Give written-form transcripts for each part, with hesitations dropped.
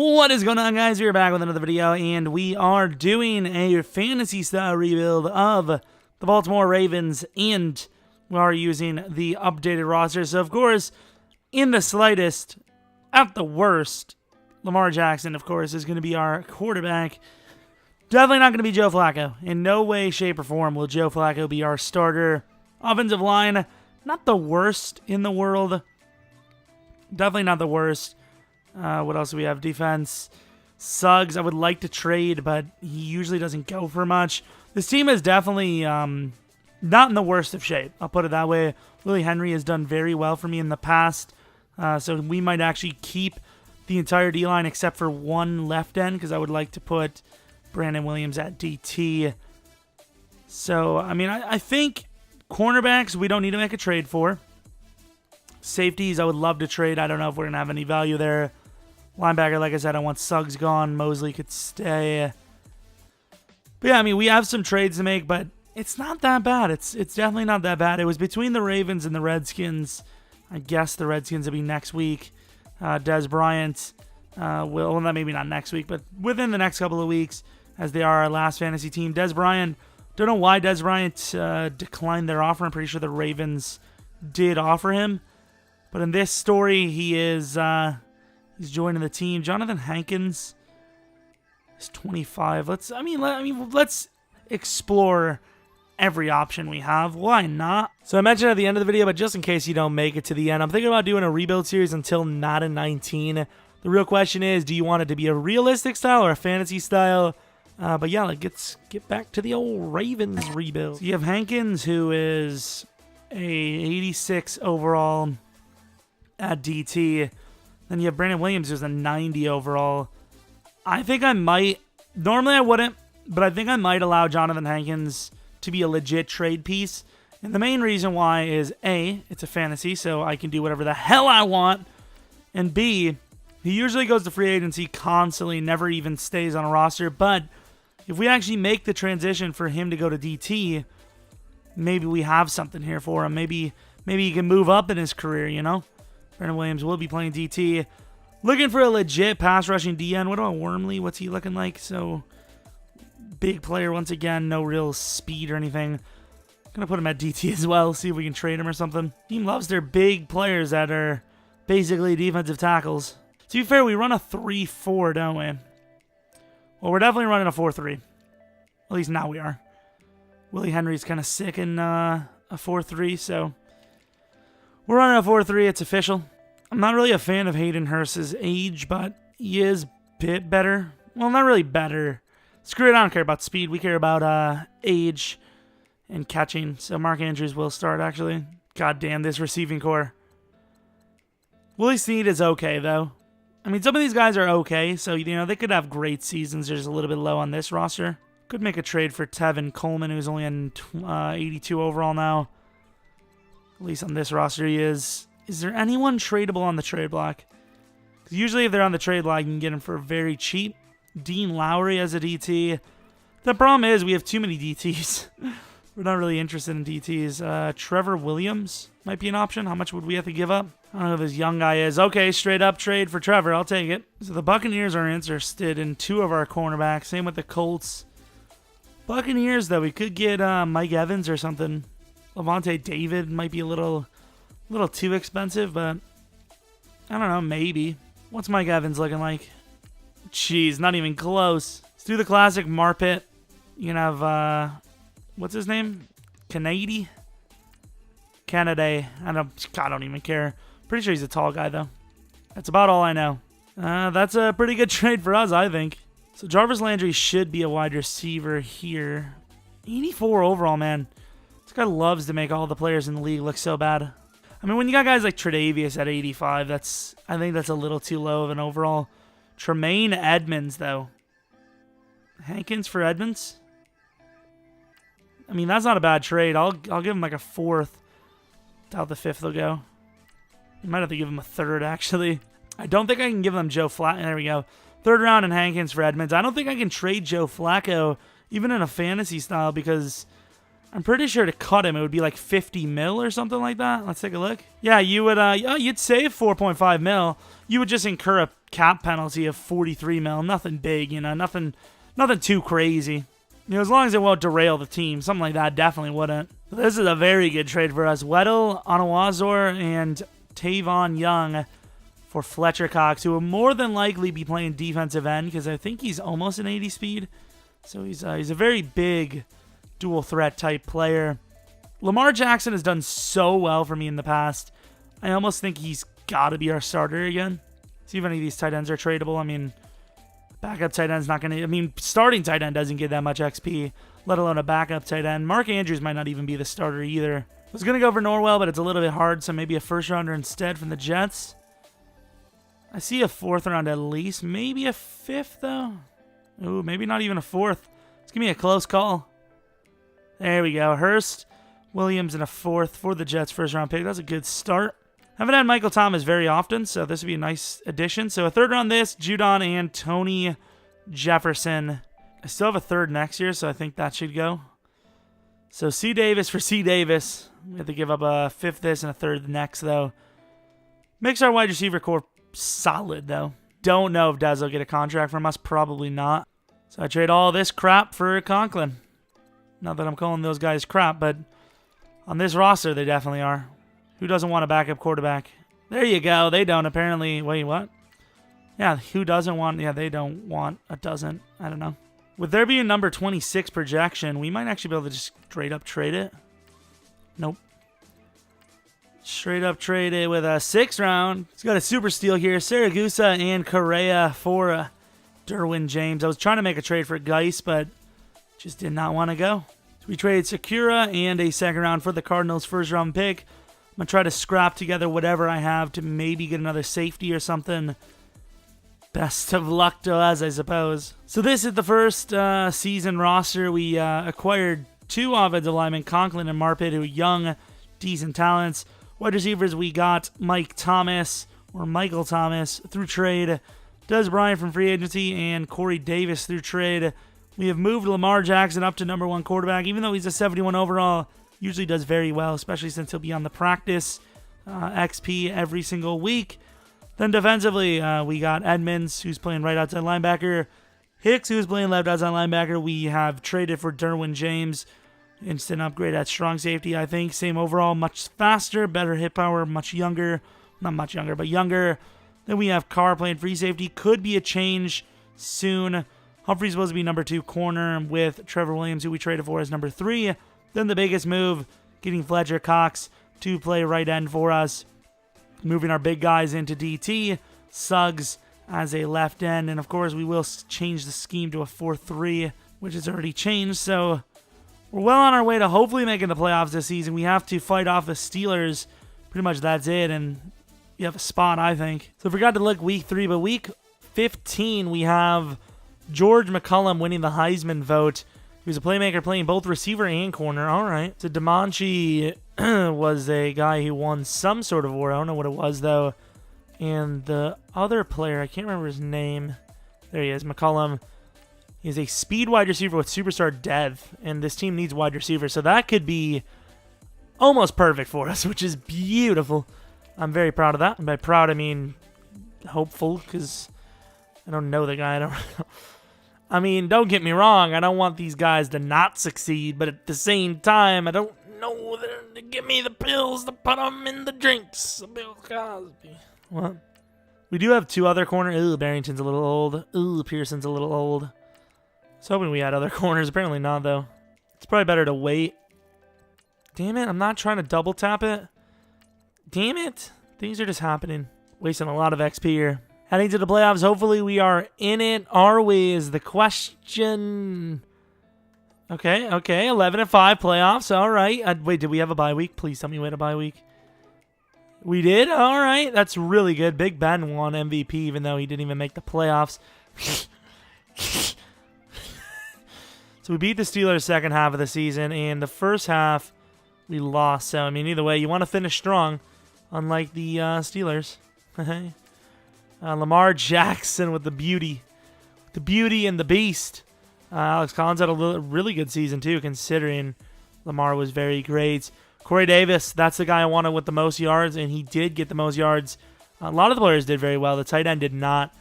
What is going on, guys? We're back with another video, and we are doing a fantasy-style rebuild of the Baltimore Ravens, and we are using the updated roster. So, of course, in the slightest, at the worst, Lamar Jackson, of course, is going to be our quarterback. Definitely not going to be Joe Flacco. In no way, shape, or form will Joe Flacco be our starter. Offensive line, not the worst in the world. Definitely not the worst. What else do we have? Defense. Suggs, I would like to trade, but he usually doesn't go for much. This team is definitely not in the worst of shape. I'll put it that way. Willie Henry has done very well for me in the past. So we might actually keep the entire D-line except for one left end, because I would like to put Brandon Williams at DT. So, I mean, I think cornerbacks we don't need to make a trade for. Safeties, I would love to trade. I don't know if we're going to have any value there. Linebacker, like I said, I want Suggs gone. Mosley could stay. But yeah, I mean, we have some trades to make, but it's not that bad. It's definitely not that bad. It was between the Ravens and the Redskins. I guess the Redskins will be next week. Dez Bryant will, well, maybe not next week, but within the next couple of weeks, as they are our last fantasy team. Dez Bryant, don't know why Dez Bryant declined their offer. I'm pretty sure the Ravens did offer him. But in this story, he is he's joining the team. Jonathan Hankins is 25. Let's explore every option we have. Why not? So I mentioned at the end of the video, but just in case you don't make it to the end, I'm thinking about doing a rebuild series until Madden 19. The real question is, do you want it to be a realistic style or a fantasy style? But yeah, let's get back to the old Ravens rebuild. So you have Hankins, who is a 86 overall at DT. Then you have Brandon Williams, who's a 90 overall. I think I might, normally I wouldn't, but I think I might allow Jonathan Hankins to be a legit trade piece. And the main reason why is A, it's a fantasy, so I can do whatever the hell I want. And B, he usually goes to free agency constantly, never even stays on a roster. But if we actually make the transition for him to go to DT, maybe we have something here for him. Maybe he can move up in his career, you know? Brandon Williams will be playing DT. Looking for a legit pass rushing DN. What about Wormley? What's he looking like? So, big player once again. No real speed or anything. Gonna put him at DT as well. See if we can trade him or something. Team loves their big players that are basically defensive tackles. To be fair, we run a 3-4, don't we? Well, we're definitely running a 4-3. At least now we are. Willie Henry's kind of sick in a 4-3, so we're running a 4-3. It's official. I'm not really a fan of Hayden Hurst's age, but he is a bit better. Well, not really better. Screw it, I don't care about speed. We care about age and catching. So Mark Andrews will start, actually. God damn, this receiving core. Willie Snead is okay, though. I mean, some of these guys are okay, so, you know, they could have great seasons. They're just a little bit low on this roster. Could make a trade for Tevin Coleman, who's only on 82 overall now. At least on this roster he is. Is there anyone tradable on the trade block? Because usually if they're on the trade block, you can get them for very cheap. Dean Lowry as a DT. The problem is we have too many DTs. We're not really interested in DTs. Trevor Williams might be an option. How much would we have to give up? I don't know who this young guy is. Okay, straight up trade for Trevor. I'll take it. So the Buccaneers are interested in 2 of our cornerbacks. Same with the Colts. Buccaneers, though, we could get Mike Evans or something. Levante David might be a little too expensive, but I don't know, maybe. What's Mike Evans looking like? Jeez, not even close. Let's do the classic Marpet. You can have, what's his name? Kennedy? I don't even care. Pretty sure he's a tall guy, though. That's about all I know. That's a pretty good trade for us, I think. So Jarvis Landry should be a wide receiver here. 84 overall, man. This guy loves to make all the players in the league look so bad. I mean, when you got guys like Tre'Davious at 85, I think that's a little too low of an overall. Tremaine Edmonds, though. Hankins for Edmonds? I mean, that's not a bad trade. I'll give him like a 4th. Doubt the 5th will go. You might have to give him a 3rd, actually. I don't think I can give them Joe Flacco. There we go. 3rd round and Hankins for Edmonds. I don't think I can trade Joe Flacco, even in a fantasy style, because I'm pretty sure to cut him, it would be like 50 mil or something like that. Let's take a look. Yeah, you would, you'd save 4.5 mil. You would just incur a cap penalty of 43 mil. Nothing big, you know, nothing too crazy. You know, as long as it won't derail the team, something like that definitely wouldn't. This is a very good trade for us. Weddle, Onawazor, and Tavon Young for Fletcher Cox, who will more than likely be playing defensive end because I think he's almost an 80 speed. So he's a very big dual threat type player. Lamar Jackson has done so well for me in the past. I almost think he's got to be our starter again. See if any of these tight ends are tradable. I mean, backup tight end's not going to... I mean, starting tight end doesn't get that much XP, let alone a backup tight end. Mark Andrews might not even be the starter either. I was going to go for Norwell, but it's a little bit hard, so maybe a first rounder instead from the Jets. I see a fourth round at least. Maybe a fifth, though. Ooh, maybe not even a fourth. It's going to be a close call. There we go. Hurst, Williams, and a fourth for the Jets' first round pick. That's a good start. Haven't had Michael Thomas very often, so this would be a nice addition. So a third round this, Judon and Tony Jefferson. I still have a third next year, so I think that should go. So C. Davis for C. Davis. We have to give up a fifth this and a third next, though. Makes our wide receiver core solid, though. Don't know if Dez will get a contract from us. Probably not. So I trade all this crap for Conklin. Not that I'm calling those guys crap, but on this roster, they definitely are. Who doesn't want a backup quarterback? There you go. They don't, apparently. Wait, what? Yeah, who doesn't want... Yeah, they don't want a dozen. I don't know. With there being number 26 projection, we might actually be able to just straight up trade it. Nope. Straight up trade it with a 6th round. He's got a super steal here. Saragusa and Correa for Derwin James. I was trying to make a trade for Geis, but just did not want to go. So we traded Sakura and a 2nd round for the Cardinals' first round pick. I'm going to try to scrap together whatever I have to maybe get another safety or something. Best of luck to us, I suppose. So this is the first season roster. We acquired 2 offensive linemen, Conklin and Marpet, who are young, decent talents. Wide receivers, we got Mike Thomas, or Michael Thomas, through trade. Des Bryant from free agency, and Corey Davis through trade. We have moved Lamar Jackson up to number 1 quarterback, even though he's a 71 overall. Usually does very well, especially since he'll be on the practice XP every single week. Then defensively, we got Edmonds, who's playing right outside linebacker. Hicks, who's playing left outside linebacker. We have traded for Derwin James. Instant upgrade at strong safety, I think. Same overall, much faster, better hit power, much younger. Not much younger, but younger. Then we have Carr playing free safety. Could be a change soon. Humphrey's supposed to be number 2 corner with Trevor Williams, who we traded for, as number 3. Then the biggest move, getting Fletcher Cox to play right end for us. Moving our big guys into DT. Suggs as a left end. And, of course, we will change the scheme to a 4-3, which has already changed. So we're well on our way to hopefully making the playoffs this season. We have to fight off the Steelers. Pretty much that's it. And you have a spot, I think. So I forgot to look week 3, but week 15 we have George McCollum winning the Heisman vote. He was a playmaker playing both receiver and corner. All right. So DeMonchi was a guy who won some sort of award. I don't know what it was, though. And the other player, I can't remember his name. There he is, McCollum. He's a speed wide receiver with superstar Dev. And this team needs wide receivers. So that could be almost perfect for us, which is beautiful. I'm very proud of that. And by proud, I mean hopeful, because I don't know the guy. I mean, don't get me wrong. I don't want these guys to not succeed, but at the same time, I don't know to give me the pills to put them in the drinks. Bill Cosby. What? We do have 2 other corners. Ooh, Barrington's a little old. Ooh, Pearson's a little old. I was hoping we had other corners. Apparently not, though. It's probably better to wait. Damn it, I'm not trying to double tap it. Damn it. Things are just happening. Wasting a lot of XP here. Heading to the playoffs, hopefully we are in it. Are we, is the question. Okay, 11-5 playoffs, all right. Wait, did we have a bye week? Please tell me we had a bye week. We did? All right, that's really good. Big Ben won MVP, even though he didn't even make the playoffs. So we beat the Steelers second half of the season, and the first half we lost. So, I mean, either way, you want to finish strong, unlike the Steelers. Lamar Jackson with the beauty. The beauty and the beast. Alex Collins had a really good season, too, considering Lamar was very great. Corey Davis, that's the guy I wanted with the most yards, and he did get the most yards. A lot of the players did very well. The tight end did not.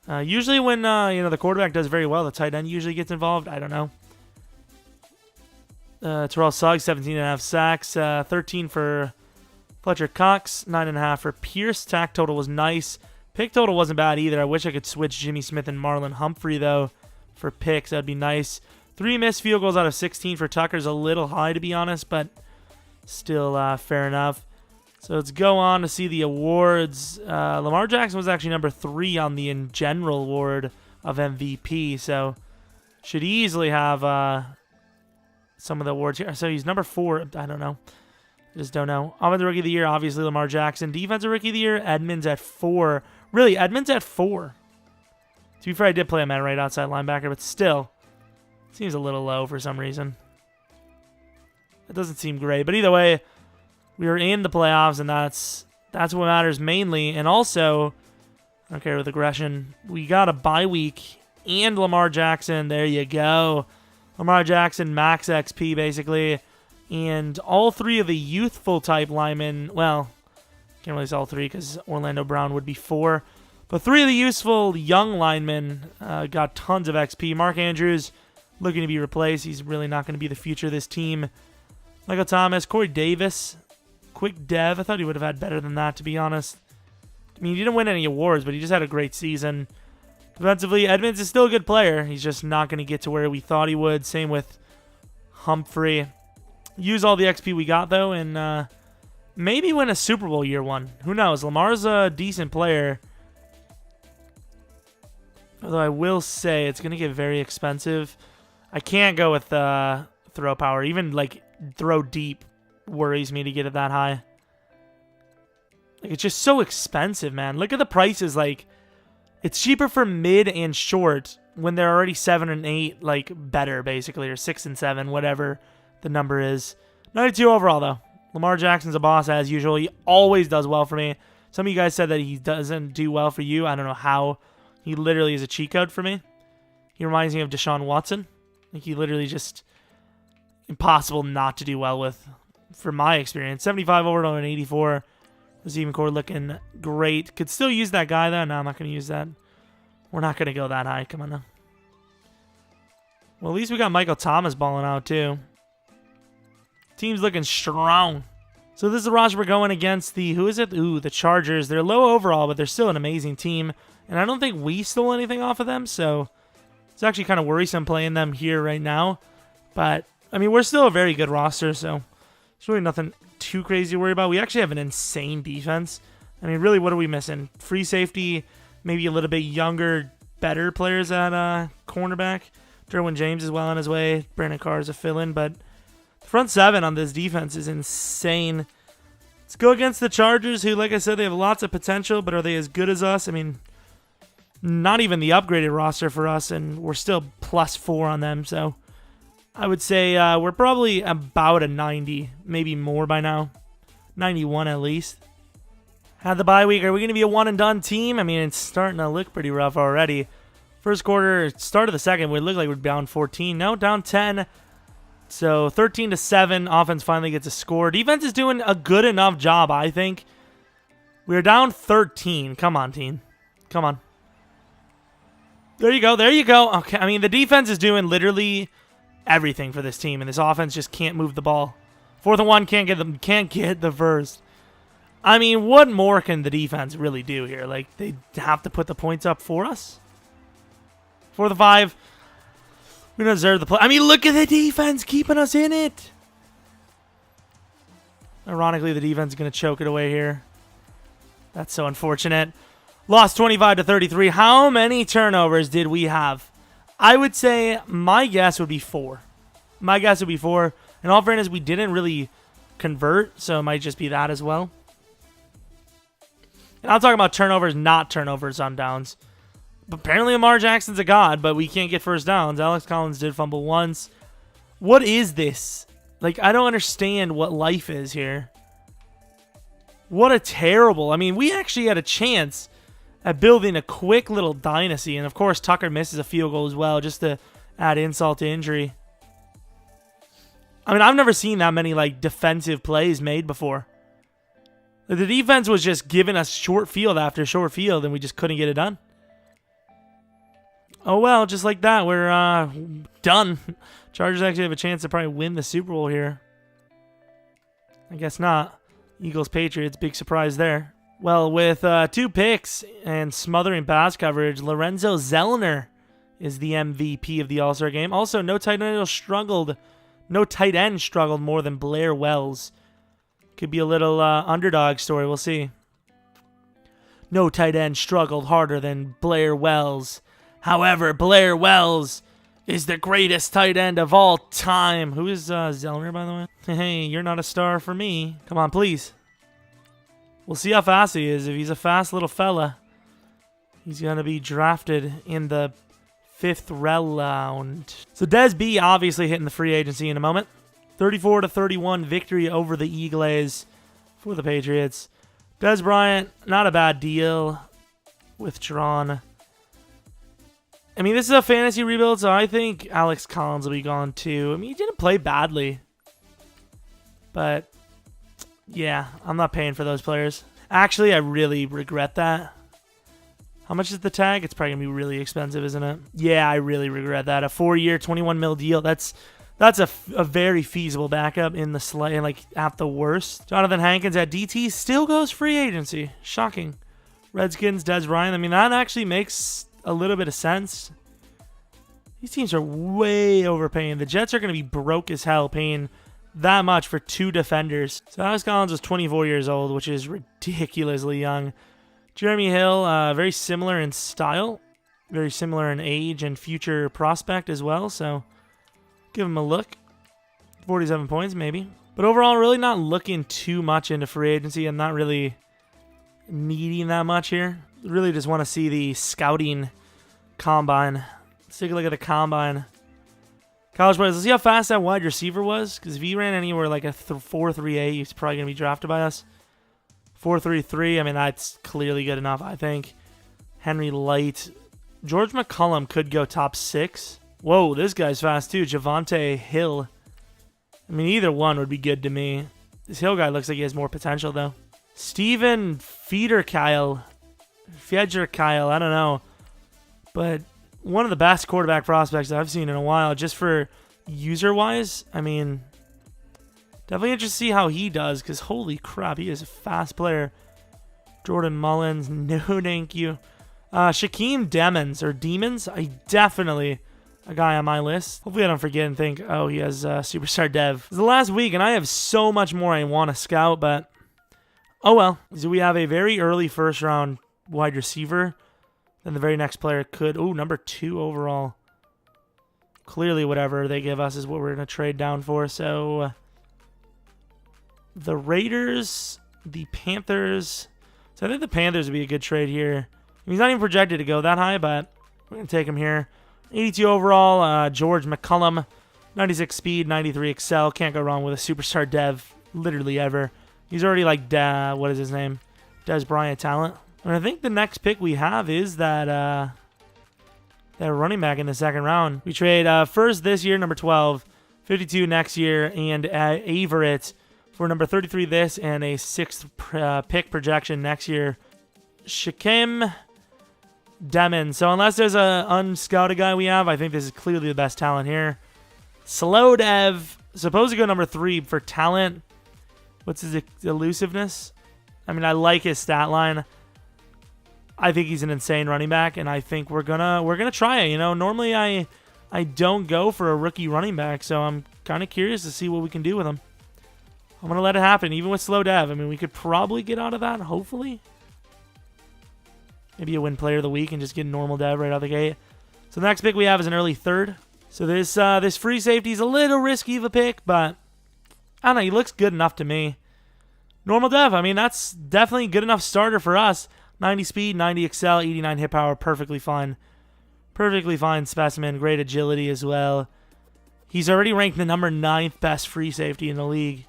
Usually when the quarterback does very well, the tight end usually gets involved. I don't know. Terrell Suggs, 17.5 sacks. 13 for Fletcher Cox. 9.5 for Pierce. Sack total was nice. Pick total wasn't bad either. I wish I could switch Jimmy Smith and Marlon Humphrey, though, for picks. That would be nice. 3 missed field goals out of 16 for Tucker's a little high, to be honest, but still fair enough. So let's go on to see the awards. Lamar Jackson was actually number 3 on the in general award of MVP, so should easily have some of the awards here. So he's number 4. I don't know. I just don't know. Offensive Rookie of the Year, obviously Lamar Jackson. Defensive Rookie of the Year, Edmonds at 4. Really, Edmonds at 4. To be fair, I did play him at right outside linebacker, but still, seems a little low for some reason. It doesn't seem great, but either way, we are in the playoffs, and that's what matters mainly. And also, I don't care with aggression, we got a bye week and Lamar Jackson. There you go. Lamar Jackson, max XP, basically. And all 3 of the youthful type linemen, well, can't really say all 3 because Orlando Brown would be 4. But 3 of the useful young linemen got tons of XP. Mark Andrews looking to be replaced. He's really not going to be the future of this team. Michael Thomas, Corey Davis, quick dev. I thought he would have had better than that, to be honest. I mean, he didn't win any awards, but he just had a great season. Defensively, Edmonds is still a good player. He's just not going to get to where we thought he would. Same with Humphrey. Use all the XP we got, though, and maybe win a Super Bowl year 1. Who knows? Lamar's a decent player. Although I will say it's going to get very expensive. I can't go with throw power. Even, like, throw deep worries me to get it that high. Like, it's just so expensive, man. Look at the prices. Like, it's cheaper for mid and short when they're already 7 and 8, like, better, basically, or 6 and 7, whatever the number is. 92 overall, though. Lamar Jackson's a boss, as usual. He always does well for me. Some of you guys said that he doesn't do well for you. I don't know how. He literally is a cheat code for me. He reminds me of Deshaun Watson. Like, he literally just impossible not to do well with, from my experience. 75 overall and 84. Receiving core looking great. Could still use that guy, though. No, I'm not going to use that. We're not going to go that high. Come on now. Well, at least we got Michael Thomas balling out, too. Team's looking strong. So this is the roster we're going against. Who is it? Ooh, the Chargers. They're low overall, but they're still an amazing team. And I don't think we stole anything off of them, so it's actually kind of worrisome playing them here right now. But, I mean, we're still a very good roster, so there's really nothing too crazy to worry about. We actually have an insane defense. I mean, really, what are we missing? Free safety, maybe a little bit younger, better players at cornerback. Derwin James is well on his way. Brandon Carr is a fill-in, but the front 7 on this defense is insane. Let's go against the Chargers, who, like I said, they have lots of potential, but are they as good as us? I mean, not even the upgraded roster for us, and we're still +4 on them, so I would say we're probably about a 90, maybe more by now. 91 at least. Had the bye week. Are we going to be a one-and-done team? I mean, it's starting to look pretty rough already. First quarter, start of the second, we look like we're down 14. No, down 10. So 13-7, offense finally gets a score. Defense is doing a good enough job, I think. We're down 13. Come on, team. Come on. There you go. There you go. Okay, I mean, the defense is doing literally everything for this team, and this offense just can't move the ball. 4th and 1, can't get the first. I mean, what more can the defense really do here? Like, they have to put the points up for us? 4th and 5. We don't deserve the play. I mean, look at the defense keeping us in it. Ironically, the defense is going to choke it away here. That's so unfortunate. Lost 25-33. How many turnovers did we have? I would say my guess would be 4. My guess would be 4. In all fairness, we didn't really convert, so it might just be that as well. And I'm talking about turnovers, not turnovers on downs. Apparently Lamar Jackson's a god, but we can't get first downs. Alex Collins did fumble once. What is this? Like, I don't understand what life is here. What a terrible... I mean, we actually had a chance at building a quick little dynasty. And, of course, Tucker misses a field goal as well, just to add insult to injury. I mean, I've never seen that many, like, defensive plays made before. The defense was just giving us short field after short field, and we just couldn't get it done. Oh, well, just like that, we're done. Chargers actually have a chance to probably win the Super Bowl here. I guess not. Eagles-Patriots, big surprise there. Well, with 2 picks and smothering pass coverage, Lorenzo Zellner is the MVP of the All-Star game. Also, no tight end struggled more than Blair Wells. Could be a little underdog story. We'll see. No tight end struggled harder than Blair Wells. However, Blair Wells is the greatest tight end of all time. Who is Zellner, by the way? Hey, you're not a star for me. Come on, please. We'll see how fast he is. If he's a fast little fella, he's going to be drafted in the 5th round. So Des B obviously hitting the free agency in a moment. 34-31 victory over the Eagles for the Patriots. Des Bryant, not a bad deal. Withdrawn. I mean, this is a fantasy rebuild, so I think Alex Collins will be gone too. I mean, he didn't play badly. But, yeah, I'm not paying for those players. Actually, I really regret that. How much is the tag? It's probably going to be really expensive, isn't it? Yeah, I really regret that. A 4-year, $21 million deal. That's a very feasible backup in the like at the worst. Jonathan Hankins at DT still goes free agency. Shocking. Redskins, Des Bryant. I mean, that actually makes a little bit of sense. These teams are way overpaying. The Jets are going to be broke as hell paying that much for 2 defenders. So Alex Collins was 24 years old, which is ridiculously young. Jeremy Hill, very similar in style, very similar in age and future prospect as well. So give him a look. 47 points maybe. But overall, really not looking too much into free agency. I'm not really needing that much here. Really just want to see the scouting combine. Let's take a look at the combine. College players. Let's see how fast that wide receiver was. Because if he ran anywhere like a 4.38, he's probably going to be drafted by us. 4.33, I mean, that's clearly good enough, I think. Henry Light. George McCollum could go top 6. Whoa, this guy's fast too. Javonte Hill. I mean, either one would be good to me. This Hill guy looks like he has more potential, though. Steven Federkyle, I don't know. But one of the best quarterback prospects I've seen in a while, just for user-wise. I mean, definitely interested to see how he does, because holy crap, he is a fast player. Jordan Mullins, no thank you. Shaquem Demons, definitely a guy on my list. Hopefully I don't forget and think, oh, he has Superstar Dev. It's the last week, and I have so much more I want to scout, but oh well. So we have a very early first-round wide receiver. Then the very next player could, number 2 overall. Clearly whatever they give us is what we're going to trade down for. So the Raiders, the Panthers. So I think the Panthers would be a good trade here. He's not even projected to go that high, but we're going to take him here. 82 overall, George McCollum. 96 speed, 93 excel. Can't go wrong with a superstar dev, literally ever. He's already like, what is his name? Des Bryant talent. And I think the next pick we have is that running back in the 2nd round. We trade first this year, number 12, 52 next year, and Averett for number 33 this, and a 6th pick projection next year. Shaquem Demon. So unless there's a unscouted guy we have, I think this is clearly the best talent here. Slow Dev, supposed to go number 3 for talent. What's his elusiveness? I mean, I like his stat line. I think he's an insane running back, and I think we're gonna try it. You know, normally I don't go for a rookie running back, so I'm kind of curious to see what we can do with him. I'm gonna let it happen, even with slow dev. I mean, we could probably get out of that, hopefully. Maybe a win player of the week and just get normal dev right out the gate. So the next pick we have is an early 3rd. So this free safety is a little risky of a pick, but I don't know. He looks good enough to me. Normal dev. I mean, that's definitely a good enough starter for us. 90 speed, 90 excel, 89 hit power, perfectly fine. Perfectly fine specimen, great agility as well. He's already ranked the number 9th best free safety in the league.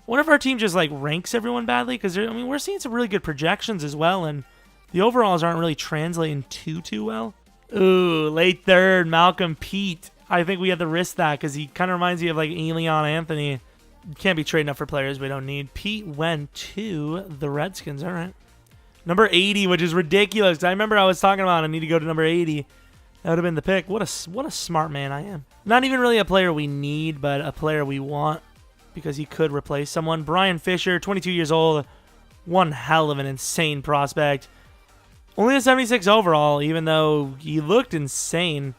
What if our team just like ranks everyone badly? Because I mean, we're seeing some really good projections as well, and the overalls aren't really translating too well. Ooh, late 3rd, Malcolm Pete. I think we had to risk that because he kind of reminds me of like Elion Anthony. Can't be trading up for players we don't need. Pete went to the Redskins. All right. Number 80, which is ridiculous. I remember I was talking about I need to go to number 80. That would have been the pick. What a smart man I am. Not even really a player we need, but a player we want because he could replace someone. Brian Fisher, 22 years old. One hell of an insane prospect. Only a 76 overall, even though he looked insane.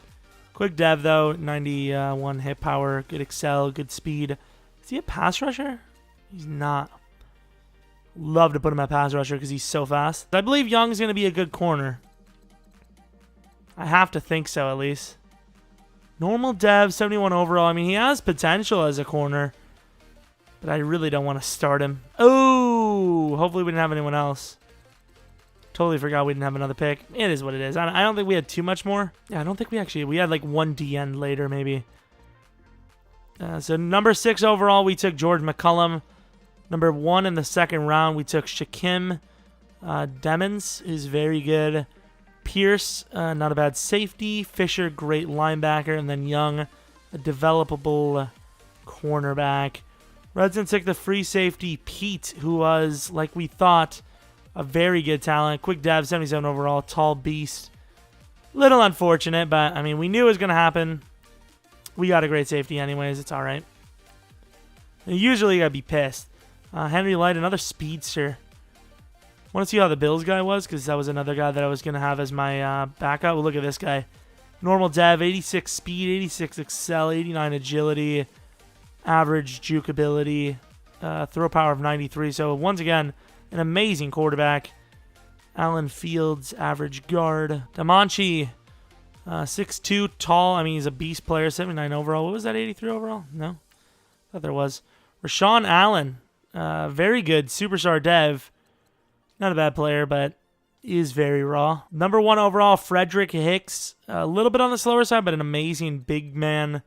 Quick dev, though. 91 hit power. Good excel. Good speed. Is he a pass rusher? He's not. Love to put him at pass rusher because he's so fast. I believe Young's going to be a good corner. I have to think so, at least. Normal dev, 71 overall. I mean, he has potential as a corner. But I really don't want to start him. Oh! Hopefully we didn't have anyone else. Totally forgot we didn't have another pick. It is what it is. I don't think we had too much more. Yeah, I don't think we actually... We had like one D-end later, maybe. So number 6 overall, we took George McCullum. Number 1 in the second round, we took Shaquem Demons, who's very good. Pierce, not a bad safety. Fisher, great linebacker. And then Young, a developable cornerback. Redskins took the free safety, Pete, who was, like we thought, a very good talent. Quick dev, 77 overall, tall beast. Little unfortunate, but, I mean, we knew it was going to happen. We got a great safety anyways. It's all right. Usually you got to be pissed. Henry Light, another speedster. Want to see how the Bills guy was? Because that was another guy that I was going to have as my backup. Well, look at this guy. Normal dev, 86 speed, 86 excel, 89 agility, average juke ability, throw power of 93. So, once again, an amazing quarterback. Allen Fields, average guard. Damonchi, 6'2", tall. I mean, he's a beast player, 79 overall. What was that, 83 overall? No? I thought there was. Rashawn Allen, very good superstar dev. Not a bad player, but is very raw. Number 1 overall, Frederick Hicks. A little bit on the slower side, but an amazing big man.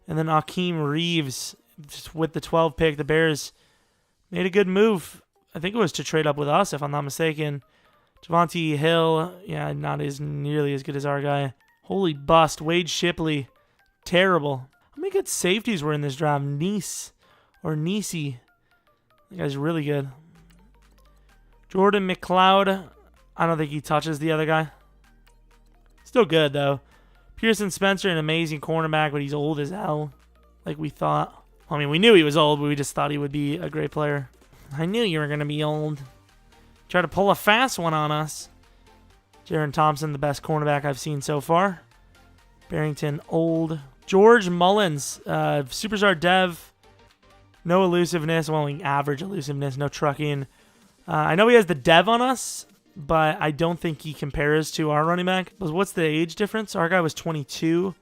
And then Akeem Reeves just with the 12 pick. The Bears made a good move. I think it was to trade up with us, if I'm not mistaken. Javonte Hill, yeah, not as nearly as good as our guy. Holy bust. Wade Shipley, terrible. How many good safeties were in this draft? Nisi. That guy's really good. Jordan McLeod. I don't think he touches the other guy. Still good, though. Pearson Spencer, an amazing cornerback, but he's old as hell. Like we thought. I mean, we knew he was old, but we just thought he would be a great player. I knew you were going to be old. Try to pull a fast one on us. Jaron Thompson, the best cornerback I've seen so far. Barrington, old. George Mullins, superstar dev. No elusiveness. Well, average elusiveness. No trucking. I know he has the dev on us, but I don't think he compares to our running back. What's the age difference? Our guy was 22.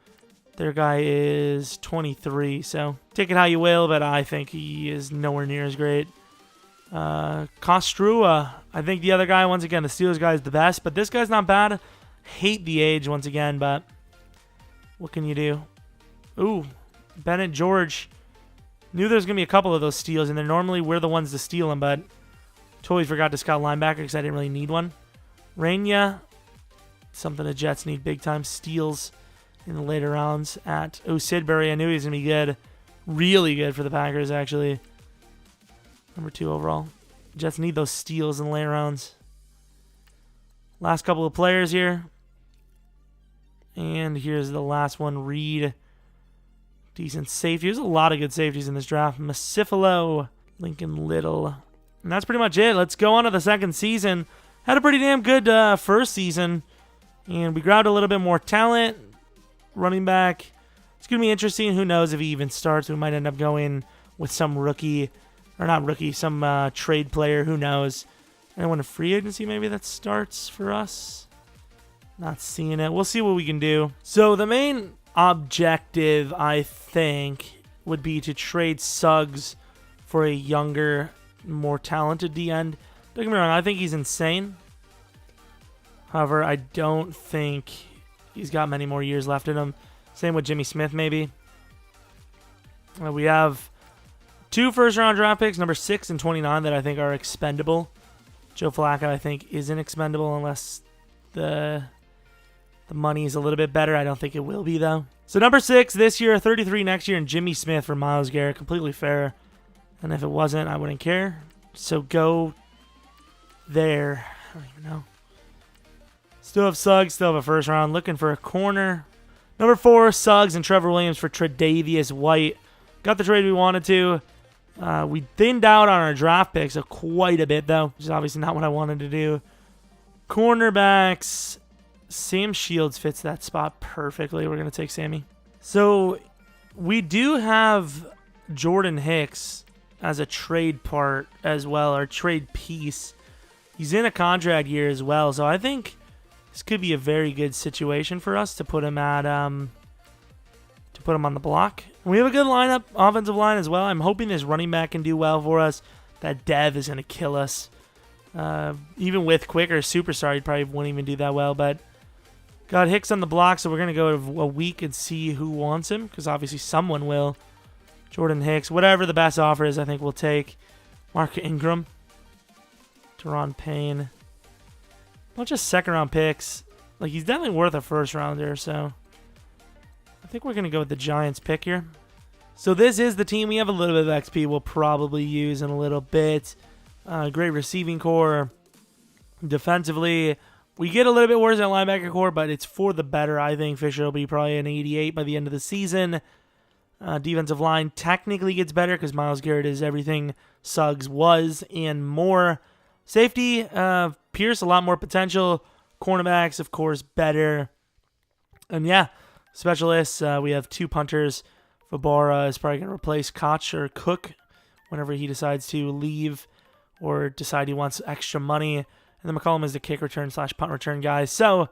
Their guy is 23. So take it how you will, but I think he is nowhere near as great. Kostrua. I think the other guy, once again, the Steelers guy is the best, but this guy's not bad. Hate the age once again, but what can you do? Ooh, Bennett George. Knew there's going to be a couple of those steals, and then normally we're the ones to steal them, but totally forgot to scout linebacker because I didn't really need one. Rainier, something the Jets need big time. Steals in the later rounds at Sidbury. I knew he was going to be good. Really good for the Packers, actually. Number 2 overall. Jets need those steals in the later rounds. Last couple of players here. And here's the last one. Reed. Decent safety. There's a lot of good safeties in this draft. Masifalo. Lincoln Little. And that's pretty much it. Let's go on to the second season. Had a pretty damn good first season. And we grabbed a little bit more talent. Running back. It's going to be interesting. Who knows if he even starts. We might end up going with some rookie. Or not rookie, some trade player. Who knows? Anyone in free agency maybe that starts for us? Not seeing it. We'll see what we can do. So the main objective, I think, would be to trade Suggs for a younger, more talented D-end. Don't get me wrong, I think he's insane. However, I don't think he's got many more years left in him. Same with Jimmy Smith, maybe. We have 2 first-round draft picks, number 6 and 29, that I think are expendable. Joe Flacco, I think, isn't expendable unless the the money is a little bit better. I don't think it will be, though. So number 6 this year, 33 next year, and Jimmy Smith for Myles Garrett. Completely fair. And if it wasn't, I wouldn't care. So go there. I don't even know. Still have Suggs, still have a first round. Looking for a corner. Number 4, Suggs and Trevor Williams for Tre'Davious White. Got the trade we wanted to. We thinned out on our draft picks quite a bit, though, which is obviously not what I wanted to do. Cornerbacks. Sam Shields fits that spot perfectly. We're going to take Sammy. So we do have Jordan Hicks as a trade part as well, or trade piece. He's in a contract year as well, so I think this could be a very good situation for us to put him at on the block. We have a good lineup, offensive line as well. I'm hoping this running back can do well for us. That Dev is going to kill us. Even with quicker superstar, he probably wouldn't even do that well, but got Hicks on the block, so we're going to go a week and see who wants him, because obviously someone will. Jordan Hicks, whatever the best offer is, I think we'll take. Mark Ingram. Deron Payne. Bunch of second-round picks. Like, he's definitely worth a first-rounder, so I think we're going to go with the Giants pick here. So this is the team. We have a little bit of XP we'll probably use in a little bit. Great receiving core. Defensively, we get a little bit worse at linebacker core, but it's for the better. I think Fisher will be probably an 88 by the end of the season. Defensive line technically gets better because Myles Garrett is everything Suggs was and more. Safety, Pierce, a lot more potential. Cornerbacks, of course, better. And yeah, specialists, we have 2 punters. Fabara is probably going to replace Koch or Cook whenever he decides to leave or decide he wants extra money. And then McCollum is the kick return / punt return guy. So,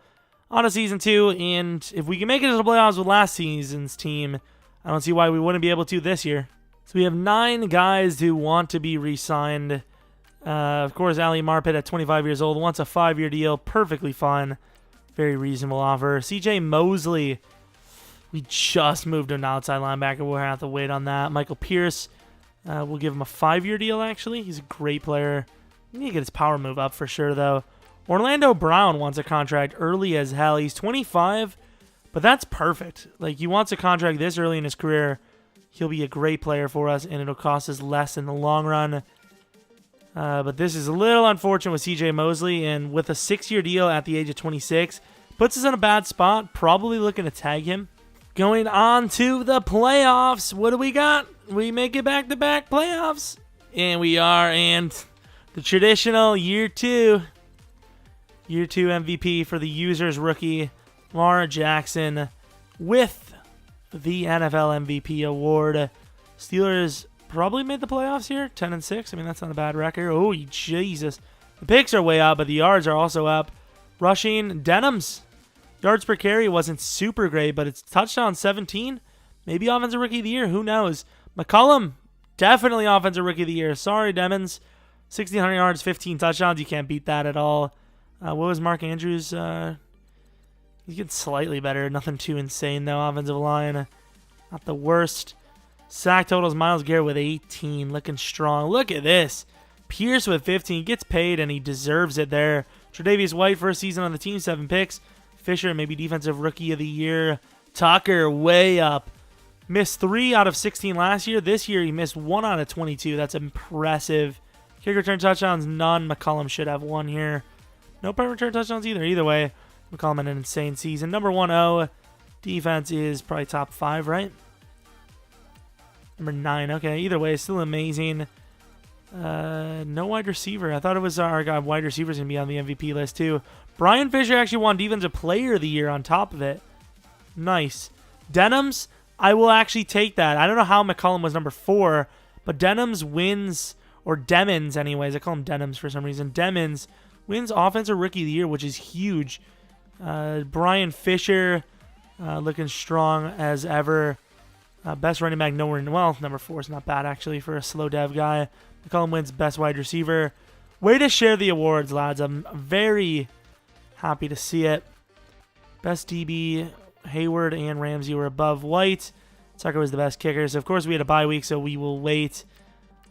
on to season 2, and if we can make it to the playoffs with last season's team, I don't see why we wouldn't be able to this year. So we have 9 guys who want to be re-signed. Of course, Ali Marpet at 25 years old wants a 5-year deal. Perfectly fine. Very reasonable offer. CJ Mosley, we just moved to an outside linebacker. We'll have to wait on that. Michael Pierce, we'll give him a 5-year deal, actually. He's a great player. We need to get his power move up for sure, though. Orlando Brown wants a contract early as hell. He's 25, but that's perfect. Like, he wants a contract this early in his career. He'll be a great player for us, and it'll cost us less in the long run. But this is a little unfortunate with CJ Mosley, and with a 6-year deal at the age of 26, puts us in a bad spot. Probably looking to tag him. Going on to the playoffs. What do we got? We make it back-to-back playoffs. And we are, and the traditional year 2 MVP for the users rookie, Lamar Jackson, with the NFL MVP award. Steelers probably made the playoffs here, 10-6. I mean, that's not a bad record. Oh, Jesus. The picks are way up, but the yards are also up. Rushing, Denham's yards per carry wasn't super great, but it's touchdown 17. Maybe Offensive Rookie of the Year. Who knows? McCollum, definitely Offensive Rookie of the Year. Sorry, Demons. 1,600 yards, 15 touchdowns. You can't beat that at all. What was Mark Andrews? He's getting slightly better. Nothing too insane, though. Offensive line, not the worst. Sack totals, Myles Garrett with 18. Looking strong. Look at this. Pierce with 15. Gets paid, and he deserves it there. Tre'Davious White, first season on the team, 7 picks. Fisher, maybe Defensive Rookie of the Year. Tucker, way up. Missed 3 out of 16 last year. This year, he missed 1 out of 22. That's impressive. Kick return touchdowns, none. McCollum should have 1 here. No punt return touchdowns either. Either way, McCollum had an insane season. Number 1-0. Defense is probably top 5, right? Number 9. Okay, either way, still amazing. No wide receiver. I thought it was our guy wide receivers going to be on the MVP list, too. Brian Fisher actually won Defensive Player of the Year on top of it. Nice. Denham's, I will actually take that. I don't know how McCollum was number 4, but Denham's wins, or Demons anyways. I call him Denham's for some reason. Demons wins Offensive Rookie of the Year, which is huge. Brian Fisher looking strong as ever. Best running back nowhere in, well, number 4 is not bad actually for a slow dev guy. McCollum wins best wide receiver. Way to share the awards, lads. I'm very happy to see it. Best DB, Hayward and Ramsey were above White. Tucker was the best kicker. So, of course, we had a bye week, so we will wait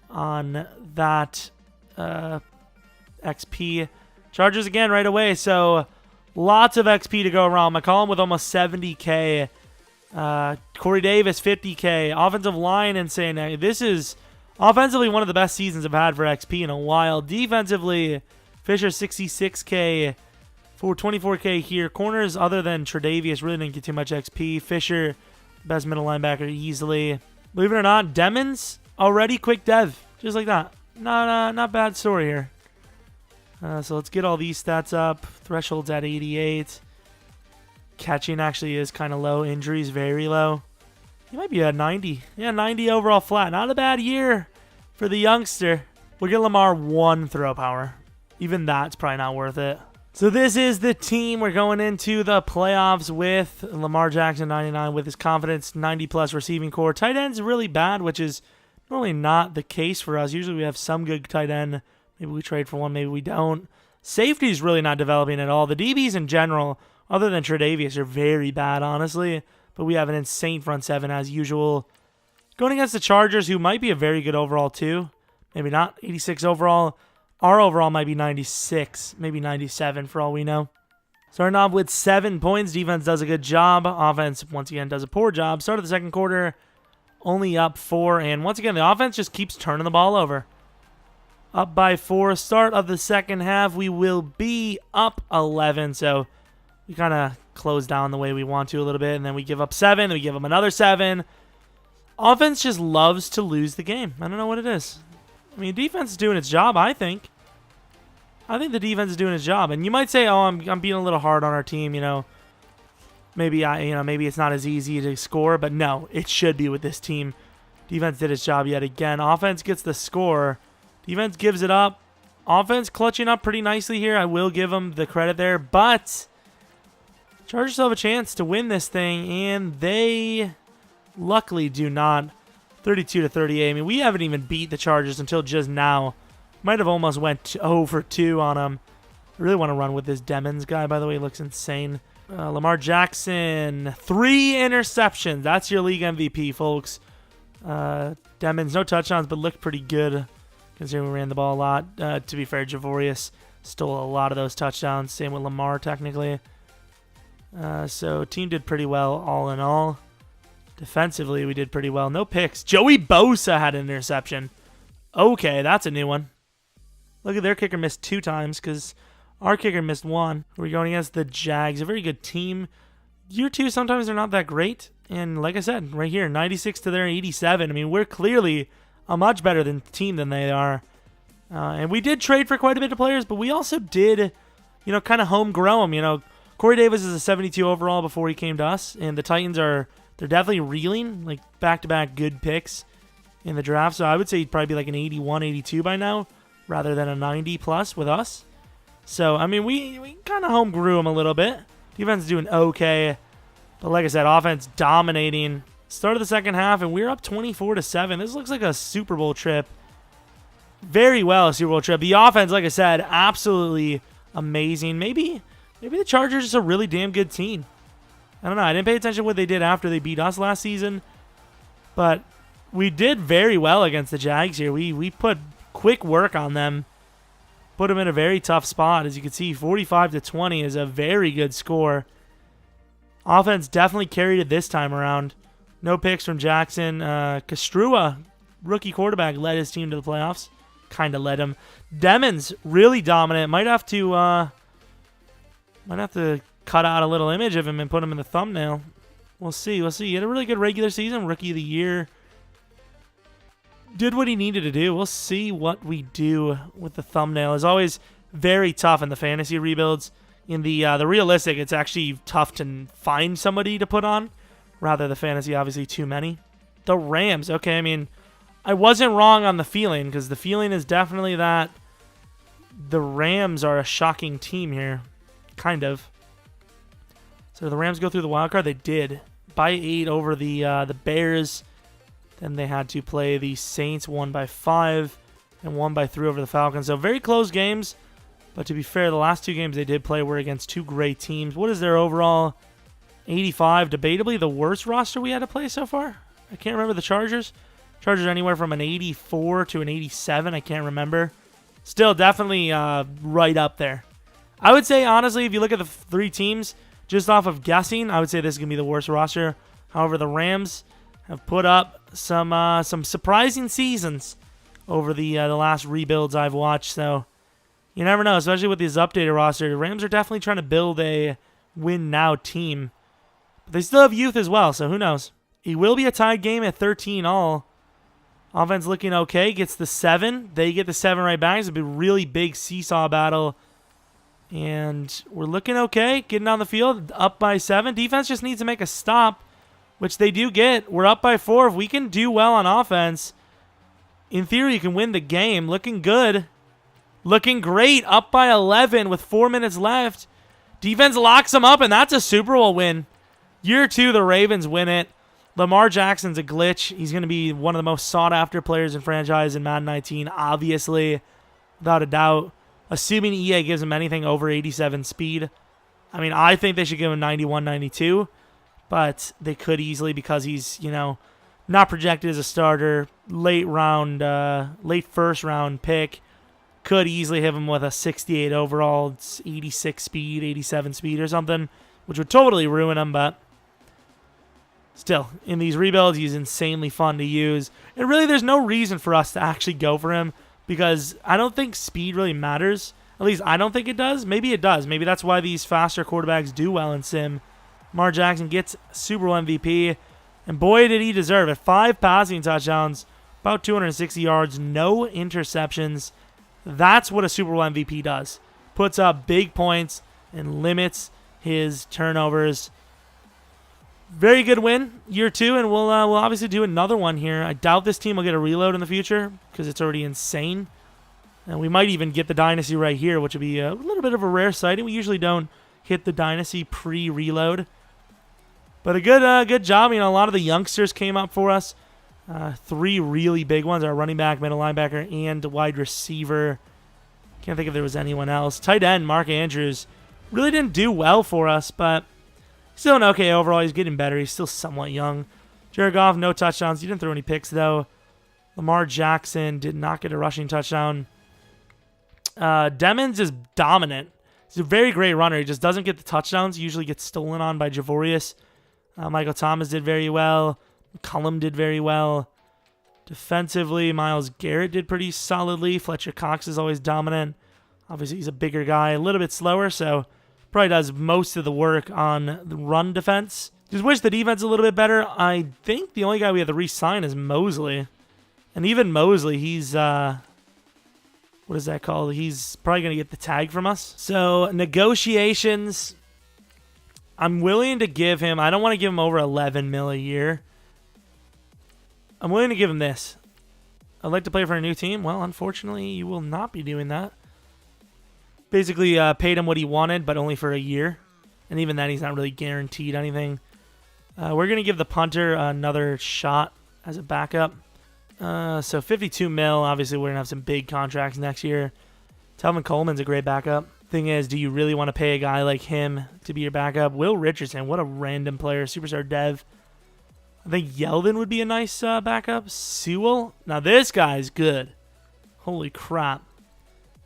on that XP. Chargers again right away. So, Lots of XP to go around. McCollum with almost 70K. Corey Davis, 50K. Offensive line, insane. This is offensively one of the best seasons I've had for XP in a while. Defensively, Fisher, 66K. For 24K here. Corners, other than Tre'Davious, really didn't get too much XP. Fisher, best middle linebacker easily. Believe it or not, Demons, already quick dev. Just like that. Not bad story here. So let's get all these stats up. Threshold's at 88. Catching actually is kind of low. Injuries, very low. He might be at 90. Yeah, 90 overall flat. Not a bad year for the youngster. We'll get Lamar 1 throw power. Even that's probably not worth it. So this is the team we're going into the playoffs with. Lamar Jackson, 99, with his confidence, 90-plus receiving core. Tight end's really bad, which is normally not the case for us. Usually we have some good tight end. Maybe we trade for one, maybe we don't. Safety's really not developing at all. The DBs in general, other than Tre'Davious, are very bad, honestly. But we have an insane front seven as usual. Going against the Chargers, who might be a very good overall too. Maybe not. 86 overall. Our overall might be 96, maybe 97 for all we know. Starting off with 7 points. Defense does a good job. Offense, once again, does a poor job. Start of the second quarter, only up 4. And once again, the offense just keeps turning the ball over. Up by 4. Start of the second half, we will be up 11. So we kind of close down the way we want to a little bit. And then we give up 7. Then we give them another 7. Offense just loves to lose the game. I don't know what it is. I mean, defense is doing its job, I think. I think the defense is doing its job. And you might say, oh, I'm being a little hard on our team, Maybe maybe it's not as easy to score, but no, it should be with this team. Defense did its job yet again. Offense gets the score. Defense gives it up. Offense clutching up pretty nicely here. I will give them the credit there, but Chargers still have a chance to win this thing, and they luckily do not. 32-38. I mean, we haven't even beat the Chargers until just now. Might have almost went 0 for 2 on them. I really want to run with this Demons guy, by the way. He looks insane. Lamar Jackson, 3 interceptions. That's your league MVP, folks. Demons, no touchdowns, but looked pretty good considering we ran the ball a lot. To be fair, Javorius stole a lot of those touchdowns. Same with Lamar, technically. So team did pretty well all in all. Defensively, we did pretty well. No picks. Joey Bosa had an interception. Okay, that's a new one. Look at their kicker missed 2 times because our kicker missed 1. We're going against the Jags, a very good team. Year 2, sometimes they're not that great. And like I said, right here, 96 to their 87. I mean, we're clearly a much better team than they are. And we did trade for quite a bit of players, but we also did, kind of home grow them. Corey Davis is a 72 overall before he came to us. And the Titans they're definitely reeling, like back-to-back good picks in the draft. So I would say he'd probably be like an 81, 82 by now, rather than a 90-plus with us. So, I mean, we kind of home grew him a little bit. Defense is doing okay. But like I said, offense dominating. Start of the second half, and we're up 24-7. This looks like a Super Bowl trip. Very well, a Super Bowl trip. The offense, like I said, absolutely amazing. Maybe the Chargers are a really damn good team. I don't know. I didn't pay attention to what they did after they beat us last season. But we did very well against the Jags here. We put quick work on them. Put them in a very tough spot. As you can see, 45-20 is a very good score. Offense definitely carried it this time around. No picks from Jackson. Kastrua, rookie quarterback, led his team to the playoffs. Kind of led him. Demons, really dominant. Might have to cut out a little image of him and put him in the thumbnail. We'll see. He had a really good regular season. Rookie of the year. Did what he needed to do. We'll see what we do with the thumbnail. It's always very tough in the fantasy rebuilds. In the realistic, it's actually tough to find somebody to put on. Rather the fantasy, obviously, too many. The Rams. Okay, I mean, I wasn't wrong on the feeling, because the feeling is definitely that the Rams are a shocking team here. Kind of. So the Rams go through the wild card. They did. By 8 over the Bears. Then they had to play the Saints, 1 by 5, and 1 by 3 over the Falcons. So very close games. But to be fair, the last 2 games they did play were against 2 great teams. What is their overall? 85. Debatably the worst roster we had to play so far. I can't remember the Chargers. Chargers anywhere from an 84 to an 87. I can't remember. Still definitely right up there. I would say, honestly, if you look at the 3 teams, just off of guessing, I would say this is going to be the worst roster. However, the Rams have put up some surprising seasons over the last rebuilds I've watched. So you never know, especially with this updated roster. The Rams are definitely trying to build a win-now team. But they still have youth as well, so who knows? It will be a tied game at 13 all. Offense looking okay. Gets the 7. They get the 7 right back. It's a really big seesaw battle. And we're looking okay. Getting on the field. Up by 7. Defense just needs to make a stop, which they do get. We're up by 4. If we can do well on offense, in theory, you can win the game. Looking good. Looking great. Up by 11 with 4 minutes left. Defense locks them up, and that's a Super Bowl win. Year 2, the Ravens win it. Lamar Jackson's a glitch. He's going to be one of the most sought-after players in franchise in Madden 19, obviously, without a doubt. Assuming EA gives him anything over 87 speed. I mean, I think they should give him 91, 92, but they could easily because he's, not projected as a starter. Late first round pick. Could easily have him with a 68 overall, it's 86 speed, 87 speed or something, which would totally ruin him, but still, in these rebuilds, he's insanely fun to use. And really, there's no reason for us to actually go for him because I don't think speed really matters. At least, I don't think it does. Maybe it does. Maybe that's why these faster quarterbacks do well in Sim. Lamar Jackson gets Super Bowl MVP, and boy, did he deserve it. 5 passing touchdowns, about 260 yards, no interceptions. That's what a Super Bowl MVP does. Puts up big points and limits his turnovers. Very good win, year 2, and we'll obviously do another one here. I doubt this team will get a reload in the future because it's already insane. And we might even get the Dynasty right here, which would be a little bit of a rare sighting. We usually don't hit the Dynasty pre-reload. But a good job. A lot of the youngsters came up for us. 3 really big ones, our running back, middle linebacker, and wide receiver. Can't think if there was anyone else. Tight end, Mark Andrews, really didn't do well for us, but still an okay overall. He's getting better. He's still somewhat young. Jared Goff, no touchdowns. He didn't throw any picks, though. Lamar Jackson did not get a rushing touchdown. Demons is dominant. He's a very great runner. He just doesn't get the touchdowns. He usually gets stolen on by Javorius. Michael Thomas did very well. McCollum did very well. Defensively, Myles Garrett did pretty solidly. Fletcher Cox is always dominant. Obviously, he's a bigger guy, a little bit slower, so probably does most of the work on the run defense. Just wish the defense a little bit better. I think the only guy we have to re-sign is Mosley. And even Mosley, he's, what is that called? He's probably going to get the tag from us. So, negotiations, I'm willing to give him, I don't want to give him over 11 mil a year. I'm willing to give him this. I'd like to play for a new team. Well, unfortunately, you will not be doing that. Basically, paid him what he wanted, but only for a year. And even then, he's not really guaranteed anything. We're going to give the punter another shot as a backup. So 52 mil. Obviously, we're going to have some big contracts next year. Telvin Coleman's a great backup. Thing is, do you really want to pay a guy like him to be your backup? Will Richardson, what a random player. Superstar dev. I think Yeldon would be a nice backup. Sewell. Now, this guy's good. Holy crap.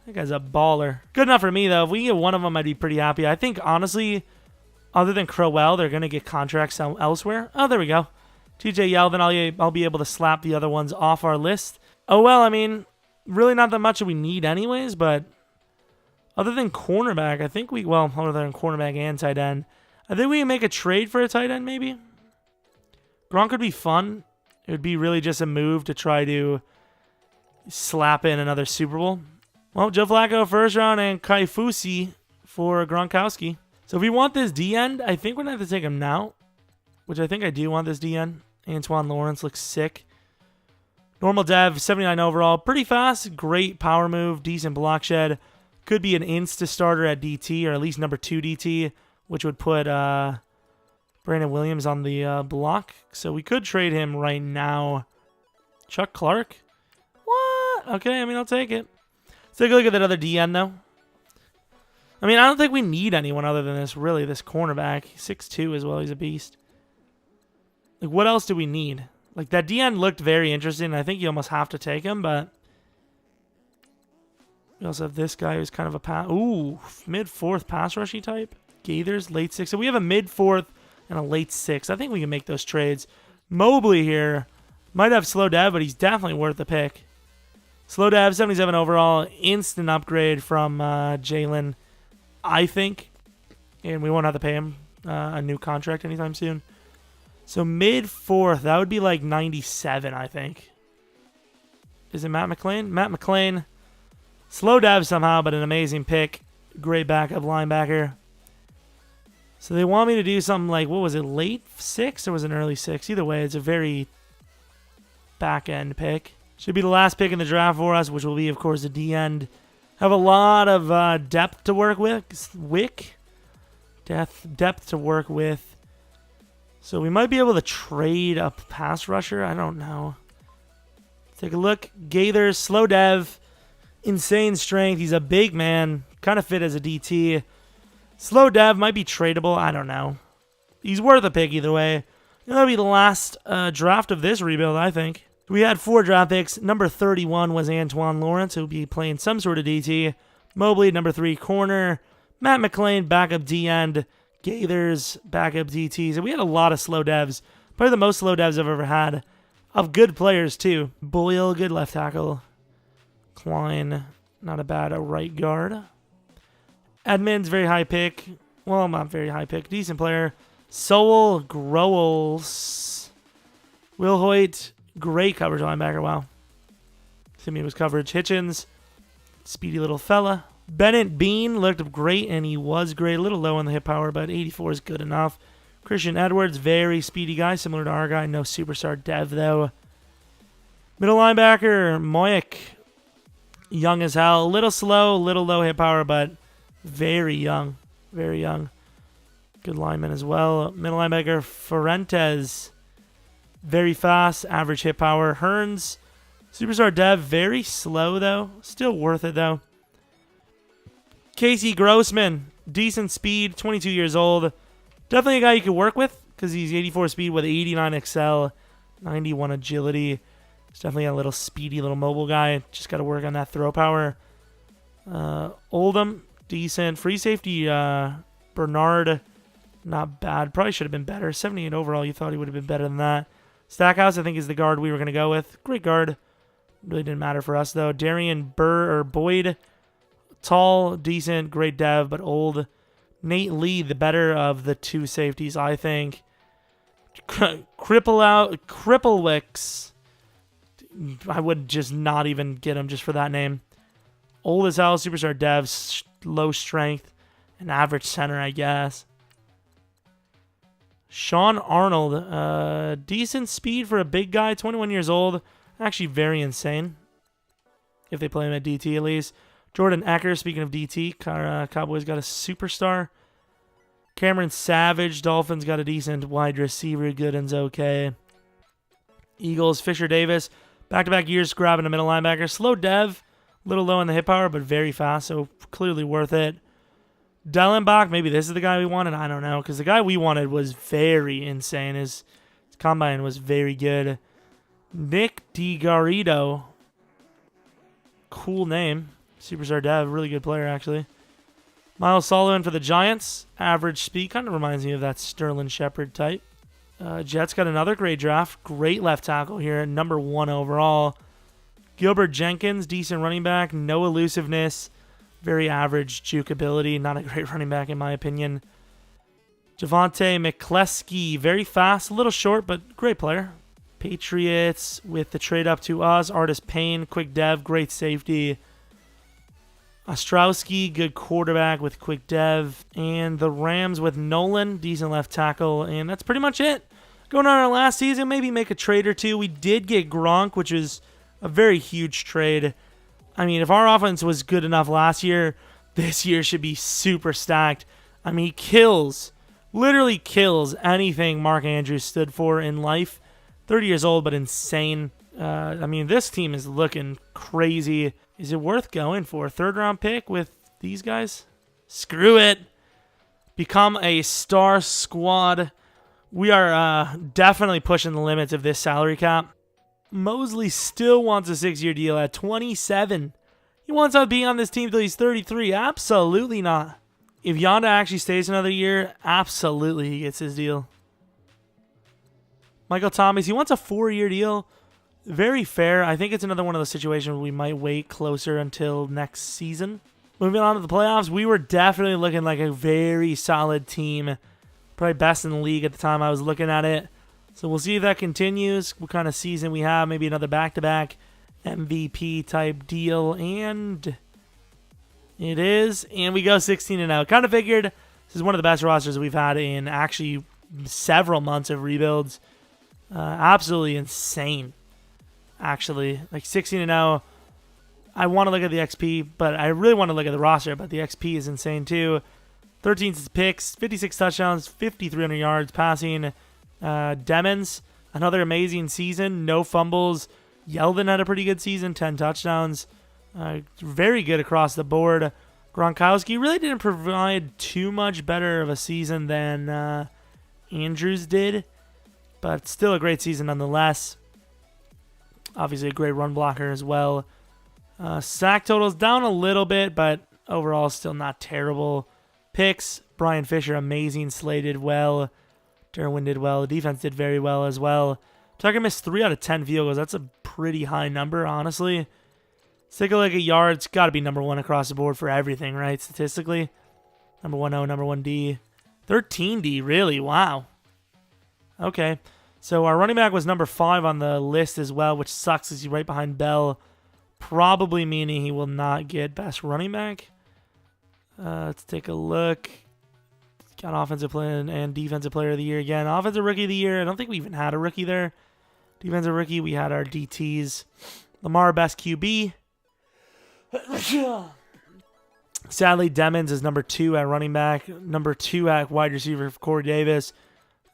That guy's a baller. Good enough for me, though. If we get one of them, I'd be pretty happy. I think, honestly, other than Crowell, they're going to get contracts elsewhere. Oh, there we go. TJ Yeldon, I'll be able to slap the other ones off our list. Oh, well, I mean, really not that much that we need anyways, but other than cornerback, I think other than cornerback and tight end, I think we can make a trade for a tight end, maybe. Gronk would be fun. It would be really just a move to try to slap in another Super Bowl. Well, Joe Flacco first round and Kaifusi for Gronkowski. So if we want this D-end, I think we're going to have to take him now, which I think I do want this D-end. Antoine Lawrence looks sick. Normal dev, 79 overall. Pretty fast. Great power move. Decent block shed. Could be an insta starter at DT, or at least number 2 DT, which would put Brandon Williams on the block. So we could trade him right now. Chuck Clark? What? Okay, I mean, I'll take it. Let's take a look at that other DN, though. I mean, I don't think we need anyone other than this cornerback. 6'2" as well. He's a beast. Like, what else do we need? Like, that DN looked very interesting. I think you almost have to take him, but We also have this guy who's kind of a mid-4th pass rushy type. Gaithers, late 6th. So we have a mid-4th and a late 6th. I think we can make those trades. Mobley here might have slow dev, but he's definitely worth the pick. Slow dev, 77 overall. Instant upgrade from Jalen, I think. And we won't have to pay him a new contract anytime soon. So mid-4th, that would be like 97, I think. Is it Matt McLean? Matt McLean. Slow dev somehow, but an amazing pick. Great backup linebacker. So they want me to do something like, what was it, late 6th or was it an early 6th? Either way, it's a very back-end pick. Should be the last pick in the draft for us, which will be, of course, the D-end. Have a lot of depth to work with. Depth to work with. So we might be able to trade a pass rusher. I don't know. Take a look. Gaithers, slow dev, insane strength. He's a big man. Kind of fit as a DT. Slow dev might be tradable. I don't know. He's worth a pick either way. That'll be the last draft of this rebuild, I think. We had 4 draft picks. Number 31 was Antoine Lawrence, who will be playing some sort of DT. Mobley, number 3, corner. Matt McLean, backup D-end. Gaithers, backup DTs. And we had a lot of slow devs. Probably the most slow devs I've ever had. Of good players, too. Boyle, good left tackle. Klein, not a bad right guard. Edmonds, very high pick. Well, not very high pick. Decent player. Sowell, Growls. Will Hoyt, great coverage linebacker. Wow. Assuming it was coverage. Hitchens, speedy little fella. Bennett Bean looked great, and he was great. A little low on the hip power, but 84 is good enough. Christian Edwards, very speedy guy, similar to our guy. No superstar dev, though. Middle linebacker, Moyek. Young as hell. A little slow, little low hip power, but very young. Very young. Good lineman as well. Middle linebacker, Ferentez. Very fast, average hit power. Hearns, superstar dev, very slow, though. Still worth it, though. Casey Grossman, decent speed, 22 years old. Definitely a guy you could work with because he's 84 speed with 89 excel, 91 agility. He's definitely a little speedy, little mobile guy. Just got to work on that throw power. Oldham, decent. Free safety, Bernard, not bad. Probably should have been better. 78 overall, you thought he would have been better than that. Stackhouse, I think, is the guard we were going to go with. Great guard. Really didn't matter for us, though. Darian Boyd, tall, decent, great dev, but old. Nate Lee, the better of the 2 safeties, I think. Cripplewicks. I would just not even get him just for that name. Old as hell, superstar dev, low strength, an average center, I guess. Sean Arnold, decent speed for a big guy, 21 years old. Actually very insane. If they play him at DT at least. Jordan Ecker, speaking of DT, Cowboys got a superstar. Cameron Savage, Dolphins got a decent wide receiver. Gooden's okay. Eagles, Fisher Davis, back-to-back years grabbing a middle linebacker. Slow dev, a little low on the hip power, but very fast, so clearly worth it. Dellenbach, maybe this is the guy we wanted. I don't know, because the guy we wanted was very insane. His combine was very good. Nick DiGarrido, cool name. Superstar dev, really good player, actually. Miles Sullivan for the Giants. Average speed, kind of reminds me of that Sterling Shepard type. Jets got another great draft. Great left tackle here, number 1 overall. Gilbert Jenkins, decent running back. No elusiveness. Very average juke ability. Not a great running back, in my opinion. Javonte McCleskey, very fast. A little short, but great player. Patriots with the trade up to us. Artis Payne, quick dev, great safety. Ostrowski, good quarterback with quick dev. And the Rams with Nolan, decent left tackle. And that's pretty much it. Going on our last season, maybe make a trade or two. We did get Gronk, which is a very huge trade. I mean, if our offense was good enough last year, this year should be super stacked. I mean, he kills, literally kills anything Mark Andrews stood for in life. 30 years old, but insane. I mean, this team is looking crazy. Is it worth going for a 3rd-round pick with these guys? Screw it. Become a star squad. We are definitely pushing the limits of this salary cap. Mosley still wants a 6-year deal at 27. He wants to be on this team till he's 33. Absolutely not. If Yonda actually stays another year, absolutely he gets his deal. Michael Thomas, he wants a 4-year deal. Very fair. I think it's another one of those situations where we might wait closer until next season. Moving on to the playoffs, we were definitely looking like a very solid team. Probably best in the league at the time I was looking at it. So we'll see if that continues, what kind of season we have. Maybe another back-to-back MVP type deal. And it is. And we go 16-0. Kind of figured this is one of the best rosters we've had in actually several months of rebuilds. Absolutely insane. Actually, like 16-0. I want to look at the XP, but I really want to look at the roster, but the XP is insane too. 13 picks, 56 touchdowns, 5,300 yards passing. Demons, another amazing season. No fumbles. Yeldon had a pretty good season, 10 touchdowns. Very good across the board. Gronkowski really didn't provide too much better of a season than Andrews did, but still a great season nonetheless. Obviously a great run blocker as well. Sack totals down a little bit, but overall still not terrible. Picks, Brian Fisher, amazing. Slay did well. Derwin did well. The defense did very well as well. Tucker missed 3 out of 10 field goals. That's a pretty high number, honestly. Let's take a look at yards. Got to be number 1 across the board for everything, right, statistically? Number 1O, number 1D. 13D, really? Wow. Okay. So our running back was number 5 on the list as well, which sucks as he's right behind Bell. Probably meaning he will not get best running back. Let's take a look. Got offensive player and defensive player of the year again. Offensive rookie of the year. I don't think we even had a rookie there. Defensive rookie, we had our DTs. Lamar, best QB. Sadly, Demons is number 2 at running back. Number 2 at wide receiver for Corey Davis.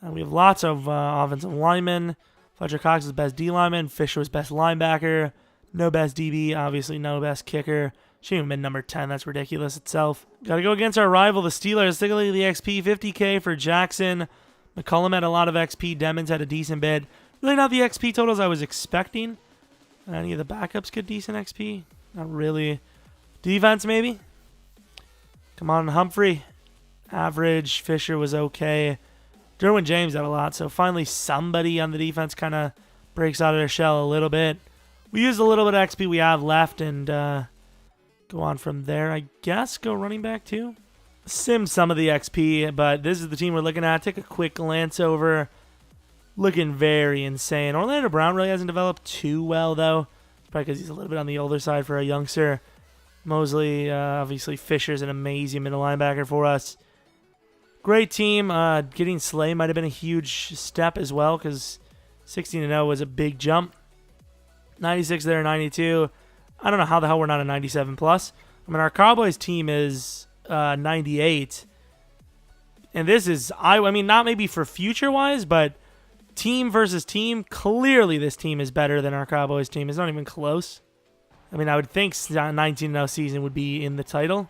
We have lots of offensive linemen. Fletcher Cox is best D lineman. Fisher was best linebacker. No best DB. Obviously, no best kicker. Shouldn't have been number 10. That's ridiculous itself. Got to go against our rival, the Steelers. Take a look at the XP. 50K for Jackson. McCollum had a lot of XP. Demons had a decent bid. Really not the XP totals I was expecting. Any of the backups get decent XP? Not really. Defense, maybe? Come on, Humphrey. Average. Fisher was okay. Derwin James had a lot, so finally somebody on the defense kind of breaks out of their shell a little bit. We use a little bit of XP we have left and go on from there. I guess go running back too. Sim some of the XP, but this is the team we're looking at. Take a quick glance over. Looking very insane. Orlando Brown really hasn't developed too well, though. Probably because he's a little bit on the older side for a youngster. Mosley, obviously Fisher's an amazing middle linebacker for us. Great team. Getting Slay might have been a huge step as well because 16-0 was a big jump. 96 there, 92. I don't know how the hell we're not a 97 plus. I mean, our Cowboys team is 98. And this is, I mean, not maybe for future-wise, but team versus team, clearly this team is better than our Cowboys team. It's not even close. I mean, I would think 19-0 season would be in the title.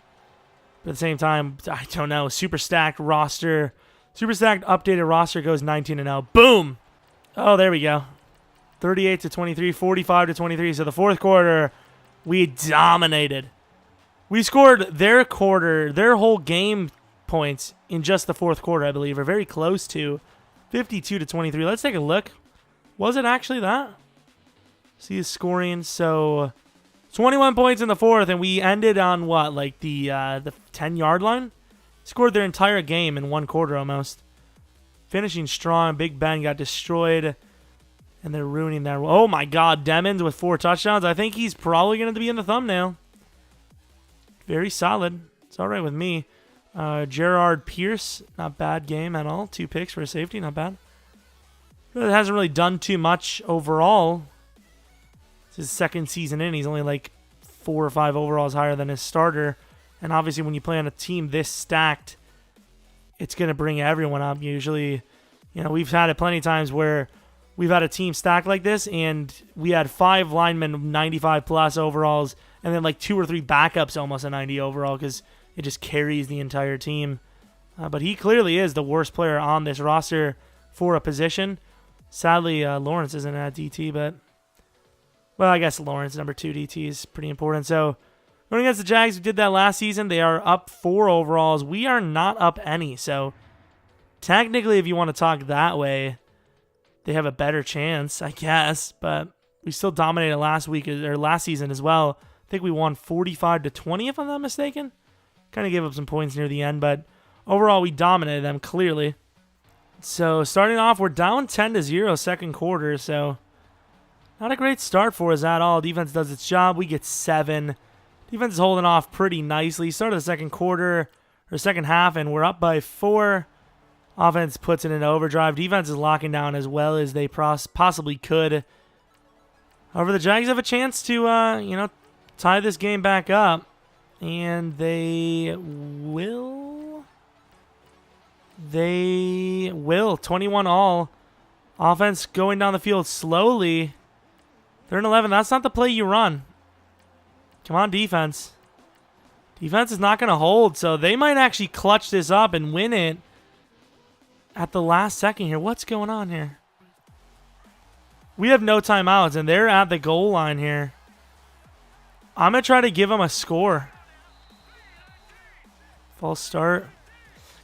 But at the same time, I don't know. Super stacked roster. Super stacked updated roster goes 19-0. Boom! Oh, there we go. 38-23, 45-23. So the fourth quarter, we dominated. We scored their whole game points in just the fourth quarter, I believe, or very close to 52-23. Let's take a look. Was it actually that? See the scoring. So 21 points in the fourth, and we ended on what, like the 10-yard line? Scored their entire game in one quarter almost. Finishing strong. Big Ben got destroyed, and they're ruining that. Oh my God, Demons with 4 touchdowns. I think he's probably going to be in the thumbnail. Very solid. It's all right with me. Gerard Pierce, not bad game at all. 2 picks for a safety, not bad. It hasn't really done too much overall. It's his second season in. He's only like 4 or 5 overalls higher than his starter. And obviously when you play on a team this stacked, it's going to bring everyone up. Usually, you know, we've had it plenty of times where we've had a team stacked like this and we had 5 linemen 95 plus overalls and then like 2 or 3 backups almost a 90 overall because it just carries the entire team. But he clearly is the worst player on this roster for a position. Sadly, Lawrence isn't at DT, but well, I guess Lawrence, number 2 DT, is pretty important. So Going against the Jags, we did that last season. They are up 4 overalls. We are not up any. So technically, if you want to talk that way, they have a better chance, I guess. But we still dominated last season as well. I think we won 45-20, if I'm not mistaken. Kind of gave up some points near the end, but overall, we dominated them clearly. So starting off, we're down 10-0 second quarter, so not a great start for us at all. Defense does its job. We get 7. Defense is holding off pretty nicely. Start of the second quarter, or second half, and we're up by 4. Offense puts it in overdrive. Defense is locking down as well as they possibly could. However, the Jags have a chance to, tie this game back up, and they will. 21 all. Offense going down the field slowly. 3rd and 11. That's not the play you run. Come on, defense. Defense is not going to hold, so they might actually clutch this up and win it at the last second here. What's going on here? We have no timeouts, and they're at the goal line here. I'm going to try to give them a score. False start.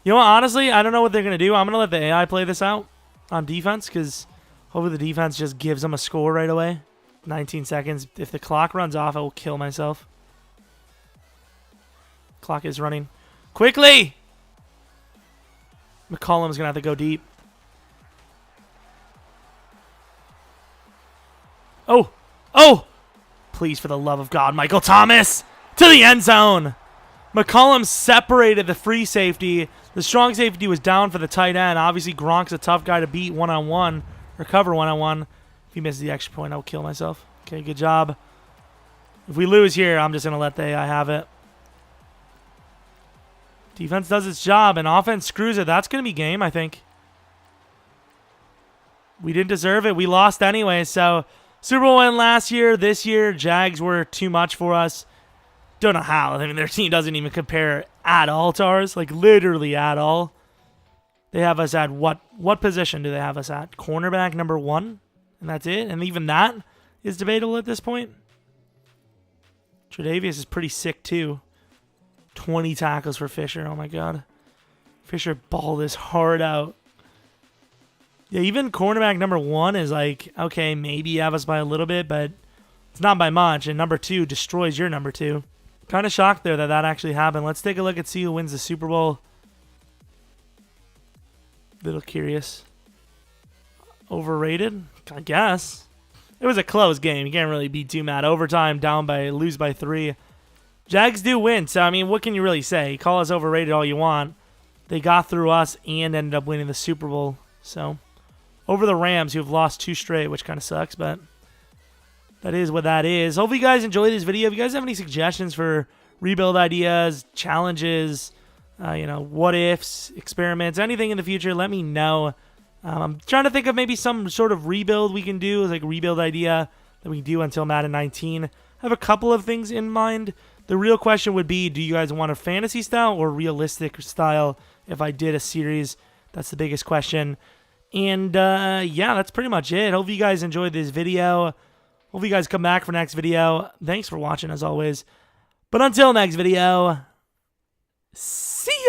You know what? Honestly, I don't know what they're going to do. I'm going to let the AI play this out on defense because hopefully the defense just gives them a score right away. 19 seconds. If the clock runs off, I will kill myself. Clock is running. Quickly! McCollum's going to have to go deep. Oh! Oh! Please, for the love of God, Michael Thomas! To the end zone! McCollum separated the free safety. The strong safety was down for the tight end. Obviously, Gronk's a tough guy to beat one-on-one, or cover one-on-one. If he misses the extra point, I'll kill myself. Okay, good job. If we lose here, I'm just going to let the AI have it. Defense does its job, and offense screws it. That's going to be game, I think. We didn't deserve it. We lost anyway, so Super Bowl win last year. This year, Jags were too much for us. Don't know how. I mean, their team doesn't even compare at all to ours. Like, literally at all. They have us at what position do they have us at? Cornerback number 1? And that's it? And even that is debatable at this point. Tre'Davious is pretty sick, too. 20 tackles for Fisher. Oh, my God. Fisher balled his heart out. Yeah, even cornerback number 1 is like, okay, maybe you have us by a little bit, but it's not by much. And number 2 destroys your number 2. Kind of shocked there that actually happened. Let's take a look and see who wins the Super Bowl. Little curious. Overrated? I guess. It was a close game. You can't really be too mad. Overtime, lose by 3. Jags do win, so I mean, what can you really say? Call us overrated all you want. They got through us and ended up winning the Super Bowl. So, over the Rams, who have lost 2 straight, which kind of sucks, but that is what that is. Hope you guys enjoyed this video. If you guys have any suggestions for rebuild ideas, challenges, what ifs, experiments, anything in the future, let me know. I'm trying to think of maybe some sort of rebuild we can do, like a rebuild idea that we can do until Madden 19. I have a couple of things in mind. The real question would be, do you guys want a fantasy style or realistic style if I did a series? That's the biggest question. And, yeah, that's pretty much it. Hope you guys enjoyed this video. Hope you guys come back for next video. Thanks for watching, as always. But until next video, see ya!